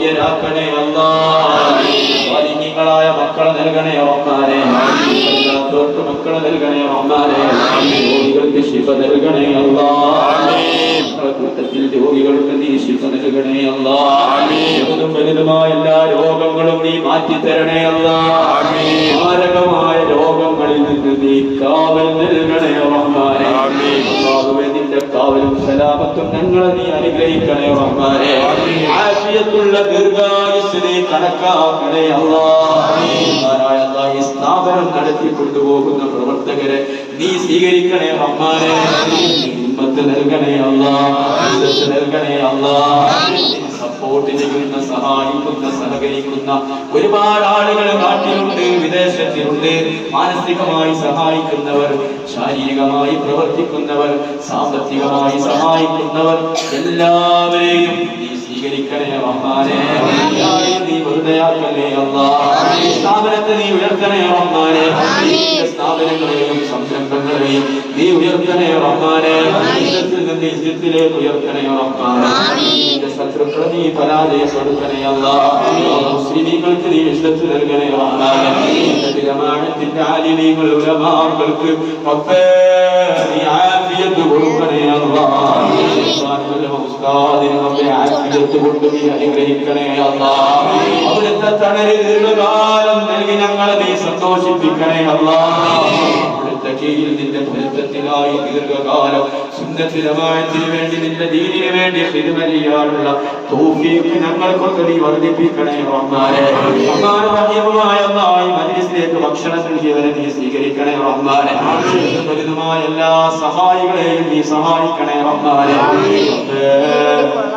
യോഗ്യരാക്കണേ അല്ലാഹ്. സ്വാലിഹീങ്ങളായ മക്കളെ നൽകണേ റഹ്മാനേ. അല്ലാത്തവർക്ക് മക്കളെ നൽകണേ റഹ്മാനേ. രോഗികൾക്ക് ശിഫ നൽകണേ അല്ലാഹ്. കൂട്ടത്തിൽ രോഗികൾക്ക് നീ ശിഫ നൽകണേ അല്ലാഹ്. ചെറുതും വലുതുമായ എല്ലാ രോഗങ്ങളും നീ മാറ്റി തരണേ അല്ലാഹ്. മാരകമായ രോഗങ്ങളിൽ നിന്ന് നീ കാവൽ നൽകണേ റഹ്മാനേ. അല്ലാഹുവേ, നിന്റെ കാവലും സലാമത്തും ഞങ്ങളെ നീ അനുഗ്രഹിക്കണേ റഹ്മാനേ. ആഫിയത്തുള്ള ദീർഘായുസ്സ് നീ കണക്കാക്കണേ അല്ലാഹ്. ഈ സ്ഥാപനം നടത്തി കൊണ്ടുപോകുന്ന പ്രവർത്തകരെ നീ സ്വീകരിക്കണേ റഹ്മാനേ. ഹിമ്മത്ത് നൽകണേ അല്ലാഹ്. നൽകണേ അല്ലാഹ്. സപ്പോർട്ട് ചെയ്യുന്ന, സഹായിക്കുന്ന, സഹകരിക്കുന്ന ഒരുപാട് ആളുകൾ നാട്ടിലുണ്ട്, വിദേശത്തിലുണ്ട്. മാനസികമായി സഹായിക്കുന്നവർ, ശാരീരികമായി പ്രവർത്തിക്കുന്നവർ, സാമ്പത്തികമായി സഹായിക്കുന്നവർ എല്ലാവരെയും നീ സ്വീകരിക്കണേ റഹ്മാനേ. നീ വെറുതെയാക്കണേ അല്ലാഹ്. സ്ഥാപനത്തെ നീ ഉയർത്തണേ റഹ്മാനേ. സ്ഥാപനങ്ങളെയും സംരംഭങ്ങളെയും നീ ഉയർത്തണേ റഹ്മാനേ. ഇജ്ജത്തിലേക്ക് ഉയർത്തണേ റഹ്മാനേ. ശത്രുക്കളെ നീ പരാജയപ്പെടുത്തണേ അല്ലാഹ്. മുസ്ലിമീങ്ങൾക്ക് നീ ഇജ്ജത്ത് നൽകണേ റഹ്മാനേ. ജമാഅത്തിന്റെ ആലിമീങ്ങൾ, ഉലമാക്കൾക്ക് റബ്ബേ നീ ആഫിയത്ത് കൊടുക്കണേ അല്ലാഹ്. ഉസ്താദിനെ റബ്ബേ ആഫിയത്ത് കൊണ്ട് നീ അനുഗ്രഹിക്കണേ അല്ലാഹ്. അവിടുത്തെ തണല് ദീർഘകാലം നൽകി ഞങ്ങളെ നീ സന്തോഷിപ്പിക്കണേ അല്ലാഹ്. അവിടുത്തെ കീഴിൽ നിന്റെ പൊരുത്തത്തിലായി ദീർഘകാലം സുന്നത്ത് ജമാഅത്തിന് വേണ്ടി, നിന്റെ ദീനിന് വേണ്ടി ഖിദ്മ ചെയ്യാനുള്ള തൗഫീഖ് ഞങ്ങൾക്കൊക്കെ നീ വർദ്ധിപ്പിക്കണേ റഹ്മാനേ. റഹ്മാനുറഹീമുമായ അല്ലാഹ്, ഈ മജ്ലിസിലേക്ക് ഭക്ഷണം നൽകിയവരെ നീ സ്വീകരിക്കണേ റഹ്മാനേ. വലുതുമായ എല്ലാ സഹായികളെയും നീ സഹായിക്കണേ റഹ്മാനേ.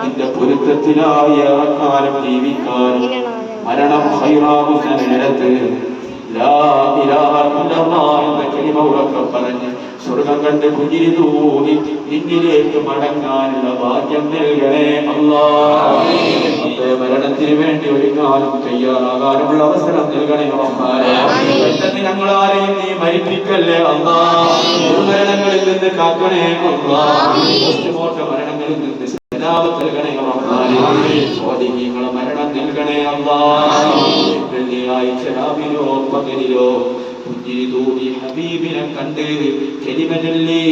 നിന്റെ പൊരുത്തത്തിലായി ഏറെക്കാലം ജീവിക്കാനും മരണം ഖൈറാകുന്ന നേരത്ത് ലാ ഇലാഹ ഇല്ലല്ലാഹ് എന്ന കലിമ ഉറക്കെ പറഞ്ഞ് സ്വർഗം കണ്ട് പുഞ്ചിരി തൂകി നിന്നിലേക്ക് മടങ്ങാനുള്ള ഭാഗ്യം നൽകണേ അല്ലാഹ്. മരണത്തിന് വേണ്ടി ഒരുങ്ങാനും തയ്യാറാകാനുള്ള അവസരം നൽകണേ റഹ്മാനേ. പെട്ടെന്ന് ഞങ്ങൾ ആരെയും നീ മരിപ്പിക്കല്ലേ അല്ലാഹ്. ദുർമരണങ്ങളിൽ നിന്ന് കാക്കണേ അല്ലാഹ്. പോസ്റ്റ്മോർട്ടം മരണങ്ങളിൽ നിന്ന് സലാമത്ത് നൽകണേ റഹ്മാനേ. സ്വാലിഹീങ്ങളെ മരണം നൽകണേ അല്ലാഹ്. വെള്ളിയാഴ്ച രാവിലോ പകലിലോ പുഞ്ചിരി തൂകി ഹബീബിനെ കണ്ട് കലിമ ചൊല്ലി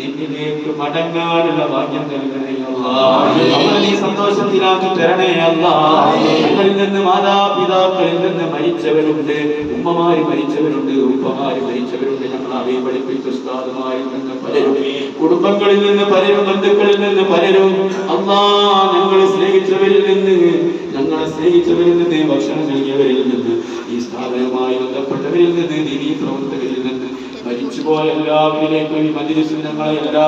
നിന്നിലേക്ക് മടങ്ങാനുള്ള ഭാഗ്യം നൽകണേ അല്ലാഹ്. നമ്മളെ നീ സന്തോഷത്തിലാക്കി തരണേ അല്ലാഹ്. ഞങ്ങളിൽ നിന്ന് മാതാപിതാക്കളിൽ നിന്ന് മരിച്ചവരുണ്ട്, ഉമ്മമാര് മരിച്ചവരുണ്ട്, ഉപ്പമാര് മരിച്ചവരുണ്ട്. ഞങ്ങൾ അവയെ പഠിപ്പിച്ച ഉസ്താദുമാരിൽ നിന്ന് പലരും, കുടുംബങ്ങളിൽ നിന്ന് പലരും, ബന്ധുക്കളിൽ നിന്ന് പലരും, അല്ലാഹ് ഞങ്ങളെ സ്നേഹിച്ചവരിൽ നിന്ന്, ഭക്ഷണം നൽകിയവരിൽ നിന്ന്, ഈ സ്ഥാപനവുമായി ബന്ധപ്പെട്ടവരിൽ നിന്ന്, ദീനീ പ്രവർത്തകരിൽ നിന്ന്, മരിച്ചുപോയ എല്ലാവരിലേക്കും ഈ മജ്ലിസിൽ ഞങ്ങളെ എല്ലാ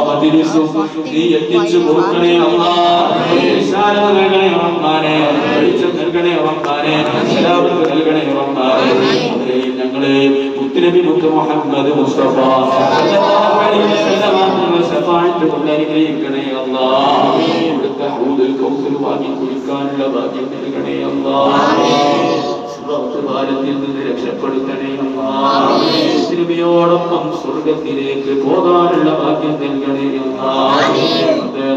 മജ്ലിസും നീ എത്തിച്ചു കൊടുക്കണേ അല്ലാഹ്. ഇർശാദ് നൽകണേ റഹ്മാനേ. വെളിച്ചം നൽകണേ റഹ്മാനേ. സലാമത്ത് നൽകണേ റഹ്മാനേ. അവരെയും ഞങ്ങളെയും മുത്തുനബി മുഹമ്മദ് മുസ്തഫ സല്ലല്ലാഹു അലൈഹി വസല്ലം ശഫാഅത്ത് കൊണ്ട് അനുഗ്രഹിക്കണേ അല്ലാഹ്. ഇവിടുത്തെ ഹൗദുൽ കൗസർ വാങ്ങി കുടിക്കാനുള്ള ഭാഗ്യം നൽകണേ അല്ലാഹ്. ഭാരത്തിൽ നിന്ന് രക്ഷപ്പെടുത്തണേ അല്ലാഹ്. തിരുമയോടൊപ്പം സ്വർഗത്തിലേക്ക് പോകാനുള്ള ഭാഗ്യം നൽകണേ അല്ലാഹ്.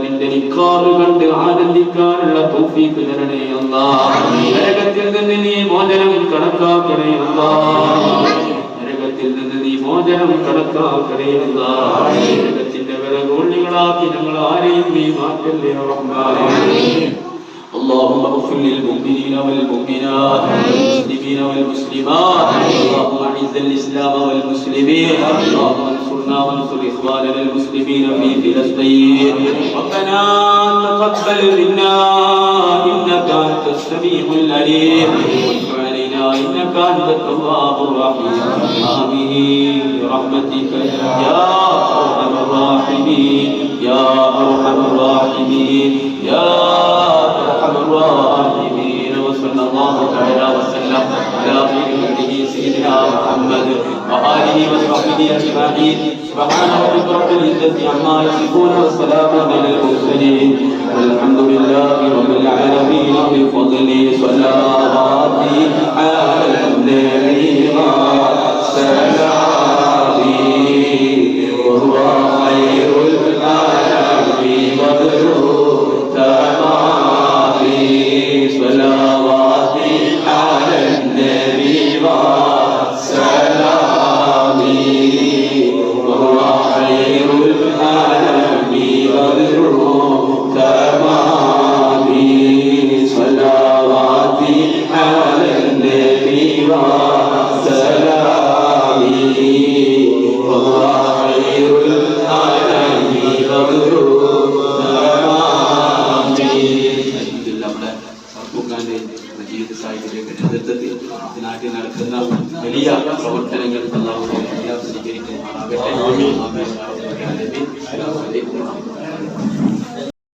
നിന്റെ നിക്കാറ് കണ്ട് ആനന്ദിക്കാനുള്ള തൗഫീഖ് തരണേ അല്ലാഹ്. നരകത്തിൽ നിന്ന് നീ മോചനം കണക്കാക്കണേ അല്ലാഹ്. നരകത്തിൽ നിന്ന് നീ മോചനം കണക്കാക്കണേ അല്ലാഹ്. നരകത്തിന്റെ വിറകുള്ളികളാക്കി ഞങ്ങൾ ആരെയും നീ മാറ്റല്ലേ റഹ്മാനേ. اللهم اغفر للمؤمنين والمؤمنات والمسلمين والمسلمات. اللهم اعز الاسلام والمسلمين. اللهم انصرنا وانصر اخواننا المسلمين في فلسطين. ربنا تقبل منا انك انت السميع العليم وتب علينا انك انت التواب الرحيم. امين برحمتك يا ارحم الراحمين يا ارحم الراحمين يا ارحم الراحمين. وصلى الله تعالى وسلم على خير خلقه سيدنا محمد وآله وصحبه أجمعين. سبحان ربك رب العزة عما يصفون والسلام على المرسلين والحمد لله رب العالمين. بفضل صلاتي على النبي والسلام وهو خير الأنام بدر تمام. صلاة മജീദ് സാഹിബിന്റെ നേതൃത്വത്തിൽ നാട്ടിൽ നടക്കുന്ന വലിയ പ്രവർത്തനങ്ങൾ അല്ലാഹു സ്വീകരിക്കുമാറാകട്ടെ.